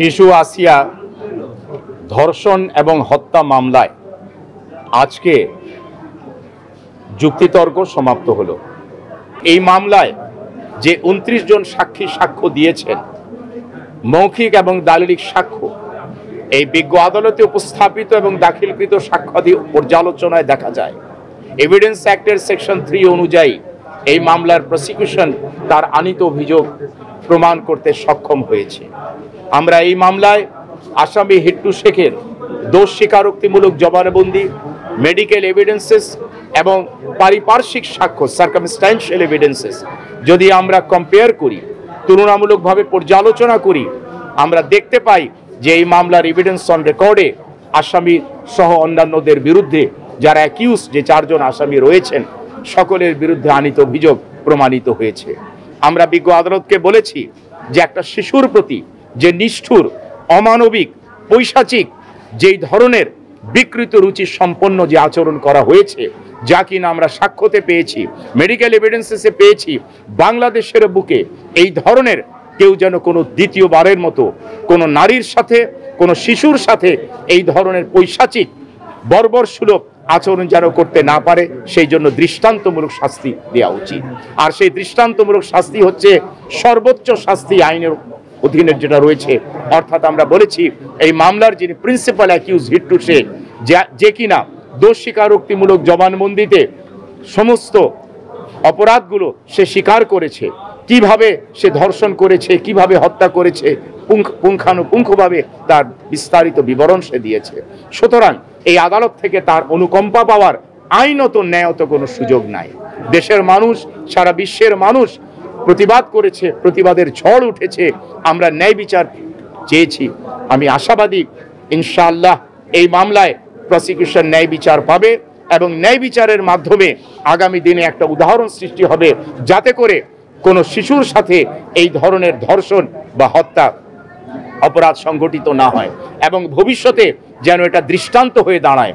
শিশু আসিয়া ধর্ষণ এবং হত্যা মামলায় আজকে যুক্তিতর্ক সমাপ্ত হলো। এই মামলায় যে 29 জন সাক্ষী সাক্ষ্য দিয়েছেন, মৌখিক এবং দালিলিক সাক্ষ্য এই বিজ্ঞ আদালতে উপস্থাপিত এবং দাখিলকৃত সাক্ষ্যাদি পর্যালোচনায় দেখা যায় এভিডেন্স অ্যাক্টের সেকশন 3 অনুযায়ী এই মামলার প্রসিকিউশন তার আনিত অভিযোগ প্রমাণ করতে সক্ষম হয়েছে। আমরা এই মামলায় আসামি হিট্টু শেখের দোষ স্বীকারোক্তিমূলক জবানবন্দি, মেডিকেল এভিডেন্সেস এবং পারিপার্শ্বিক সাক্ষ্য সার্কামস্ট্যান্সিয়াল এভিডেন্সেস যদি আমরা কম্পেয়ার করি, তুলনামূলকভাবে পর্যালোচনা করি, আমরা দেখতে পাই যে এই মামলার এভিডেন্স অন রেকর্ডে আসামি সহ অন্যান্যদের বিরুদ্ধে যারা অ্যাকিউজ যে 4 জন আসামি রয়েছেন সকলের বিরুদ্ধে আনিত অভিযোগ প্রমাণিত হয়েছে। আমরা বিজ্ঞ আদালতকে বলেছি যে একটা শিশুর প্রতি যে নিষ্ঠুর, অমানবিক, পৈশাচিক যেই ধরনের বিকৃত রুচি সম্পন্ন যে আচরণ করা হয়েছে, যা কিনা আমরা সাক্ষ্যতে পেয়েছি, মেডিকেল এভিডেন্সেসে পেয়েছি, বাংলাদেশের বুকে এই ধরনের কেউ যেন কোনো দ্বিতীয়বারের মতো কোনো নারীর সাথে, কোনো শিশুর সাথে এই ধরনের পৈশাচিক বর্বরসুলভ আচরণ যেন করতে না পারে, সেই জন্য দৃষ্টান্তমূলক শাস্তি দেওয়া উচিত। আর সেই দৃষ্টান্তমূলক শাস্তি হচ্ছে সর্বোচ্চ শাস্তি আইনের অধীনে যেটা রয়েছে। অর্থাৎ আমরা বলেছি এই মামলার যিনি প্রিন্সিপাল অ্যাকিউজ হিট্টু শেখ, যে কিনা দোষ স্বীকারোক্তিমূলক জবানবন্দিতে সমস্ত অপরাধগুলো সে স্বীকার করেছে, কিভাবে সে ধর্ষণ করেছে, কিভাবে হত্যা করেছে, পুঙ্খানুপুঙ্খভাবে তার বিস্তারিত বিবরণ সে দিয়েছে। সুতরাং এই আদালত থেকে তার অনুকম্পা পাওয়ার আইনত ন্যায়ত কোনো সুযোগ নাই। দেশের মানুষ, সারা বিশ্বের মানুষ প্রতিবাদ করেছে, প্রতিবাদের ঝড় উঠেছে, আমরা ন্যায় বিচার চেয়েছি। আমি আশাবাদী ইনশাআল্লাহ এই মামলায় প্রসিকিউশন ন্যায় বিচার পাবে এবং ন্যায় বিচারের মাধ্যমে আগামী দিনে একটা উদাহরণ সৃষ্টি হবে, যাতে করে কোনো শিশুর সাথে এই ধরনের ধর্ষণ বা হত্যা অপরাধ সংঘটিত না হয় এবং ভবিষ্যতে যেন এটা দৃষ্টান্ত হয়ে দাঁড়ায়।